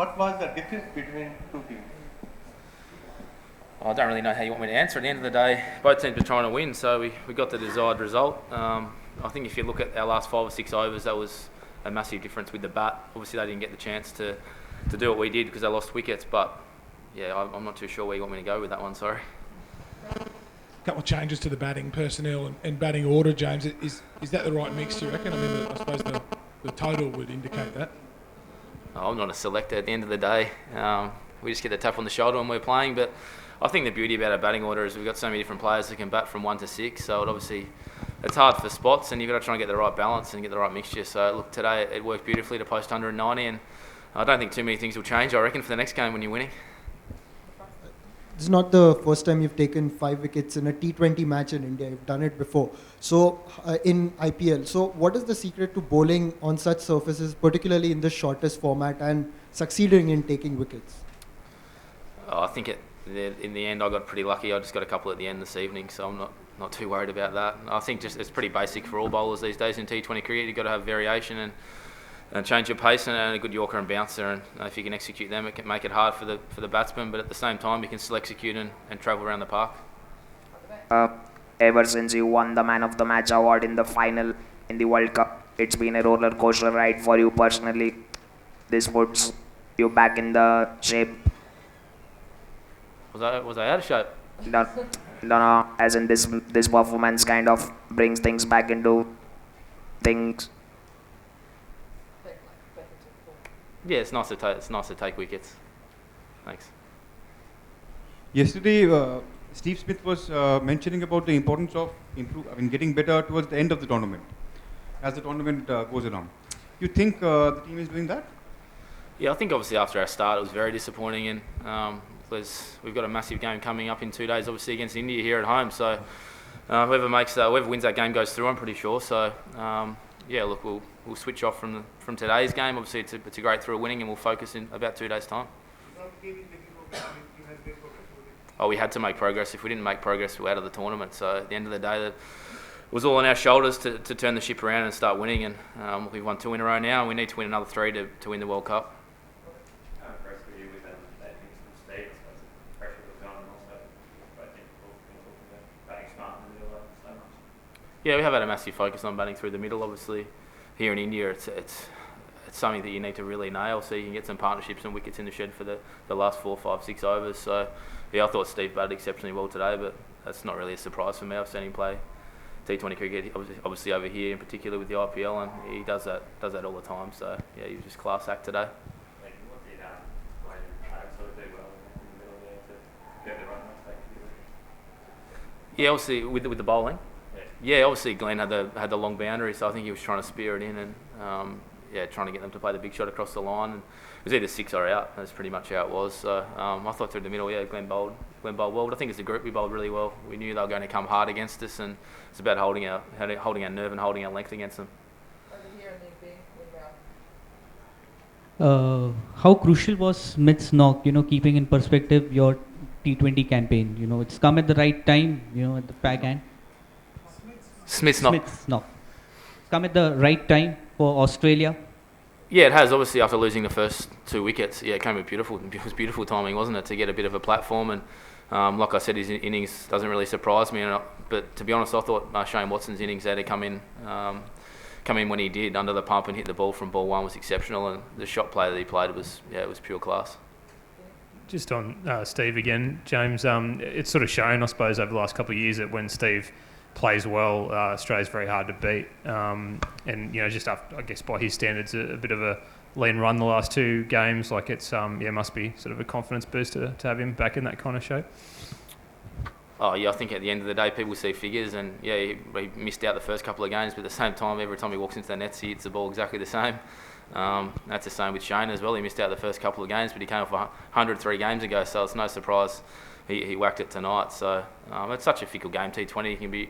what was the difference between two teams? I don't really know how you want me to answer. At the end of the day, both teams were trying to win, so we got the desired result. I think if you look at our last 5 or 6 overs, that was a massive difference with the bat. Obviously, they didn't get the chance to do what we did because they lost wickets, but yeah, I'm not too sure where you want me to go with that one, sorry. A couple of changes to the batting personnel and batting order, James. Is that the right mix, do you reckon? I mean, I suppose the total would indicate that. I'm not a selector at the end of the day. We just get the tap on the shoulder when we're playing, but I think the beauty about our batting order is we've got so many different players that can bat from 1 to 6, so it's hard for spots and you've got to try and get the right balance and get the right mixture. So look, today it worked beautifully to post 190 and I don't think too many things will change, I reckon, for the next game when you're winning. This is not the first time you've taken 5 wickets in a T20 match in India. You've done it before. So in IPL. So what is the secret to bowling on such surfaces, particularly in the shortest format, and succeeding in taking wickets? I think in the end I got pretty lucky. I just got a couple at the end this evening, so I'm not too worried about that. I think just it's pretty basic for all bowlers these days in T20 cricket. You've got to have variation and change your pace and a good yorker and bouncer, and if you can execute them, it can make it hard for the batsman, but at the same time you can still execute and travel around the park. Ever since you won the Man of the Match award in the final in the World Cup, it's been a roller coaster ride for you personally. This puts you back in the shape. Was I out of shape? No, as in this performance kind of brings things back into things. Yeah, it's nice to take wickets. Thanks. Yesterday, Steve Smith was mentioning about the importance of getting better towards the end of the tournament, as the tournament goes around. You think the team is doing that? Yeah, I think obviously after our start it was very disappointing, and we've got a massive game coming up in 2 days, obviously against India here at home. So whoever wins that game goes through, I'm pretty sure. So yeah, look, we'll switch off from today's game. Obviously, it's a great thrill winning, and we'll focus in about 2 days' time. Oh, we had to make progress. If we didn't make progress, we're out of the tournament. So at the end of the day, it was all on our shoulders to turn the ship around and start winning. And we've won 2 in a row now, and we need to win another 3 to win the World Cup. Yeah, we have had a massive focus on batting through the middle. Obviously, here in India, it's something that you need to really nail so you can get some partnerships and wickets in the shed for the last 4, 5, 6 overs. So, yeah, I thought Steve batted exceptionally well today, but that's not really a surprise for me. I've seen him play T20 cricket, obviously over here in particular with the IPL, and he does that all the time. So, yeah, he was just class act today. Yeah, obviously with the bowling. Yeah, obviously Glenn had the long boundary, so I think he was trying to spear it in and trying to get them to play the big shot across the line. And it was either 6 or out. That's pretty much how it was. So I thought through the middle, yeah, Glenn bowled well. But I think as a group we bowled really well. We knew they were going to come hard against us, and it's about holding our nerve and holding our length against them. How crucial was Smith's knock? Keeping in perspective your T20 campaign. It's come at the right time. At the backhand. Smith's knock. It's come at the right time for Australia. Yeah, it has. Obviously, after losing the first 2 wickets, yeah, it came with beautiful timing, wasn't it, to get a bit of a platform. And like I said, his innings doesn't really surprise me. But to be honest, I thought Shane Watson's innings there to come in when he did under the pump and hit the ball from ball 1 was exceptional. And the shot play that he played was pure class. Just on Steve again, James. It's sort of shown, I suppose, over the last couple of years that when Steve plays well, Australia's very hard to beat. And just after, I guess by his standards, a bit of a lean run the last 2 games. Like it's must be sort of a confidence booster to have him back in that kind of shape. Oh yeah, I think at the end of the day, people see figures, and yeah, he missed out the first couple of games, but at the same time, every time he walks into the nets, he hits the ball exactly the same. That's the same with Shane as well. He missed out the first couple of games, but he came off 103 games ago, so it's no surprise he whacked it tonight. So it's such a fickle game, T20. You can be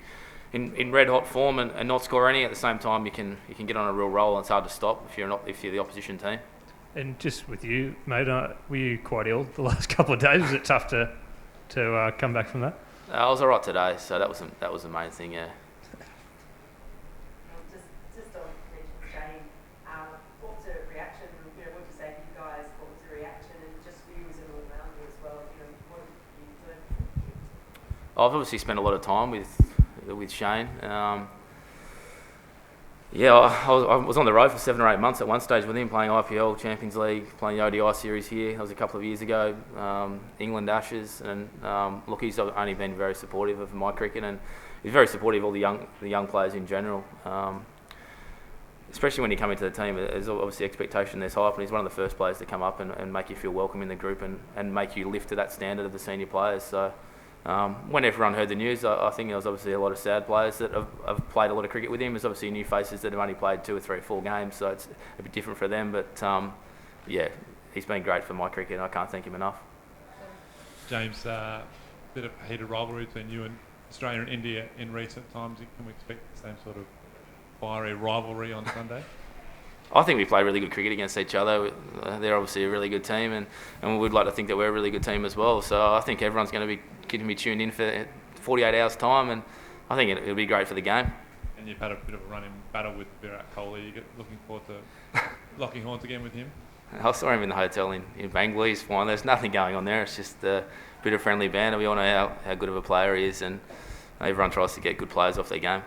in red hot form and not score any. At the same time, you can get on a real roll, and it's hard to stop if you're the opposition team. And just with you, mate, were you quite ill the last couple of days? Was it tough to come back from that? I was alright today, so that was the main thing. Yeah. Just on Shane, what was the reaction? What did you say to you guys? What was the reaction? I've obviously spent a lot of time with Shane. I was on the road for 7 or 8 months at one stage with him, playing IPL, Champions League, playing the ODI series here. That was a couple of years ago. England Ashes, and look, he's only been very supportive of my cricket, and he's very supportive of all the young players in general. Especially when you come into the team, there's obviously expectation there's high up, and he's one of the first players to come up and make you feel welcome in the group and make you lift to that standard of the senior players. So when everyone heard the news, I think there was obviously a lot of sad players that have played a lot of cricket with him. There's obviously new faces that have only played 2 or 3 or 4 games, so it's a bit different for them. But he's been great for my cricket, and I can't thank him enough. James, bit of heated rivalry between you and Australia and India in recent times. Can we expect the same sort of fiery rivalry on Sunday? I think we play really good cricket against each other. They're obviously a really good team, and we'd like to think that we're a really good team as well. So I think everyone's going to be tuned in for 48 hours' time, and I think it'll be great for the game. And you've had a bit of a run in battle with Virat Kohli. You looking forward to locking horns again with him? I saw him in the hotel in Bangalore. He's fine. There's nothing going on there. It's just a bit of friendly banter. We all know how good of a player he is, and everyone tries to get good players off their game.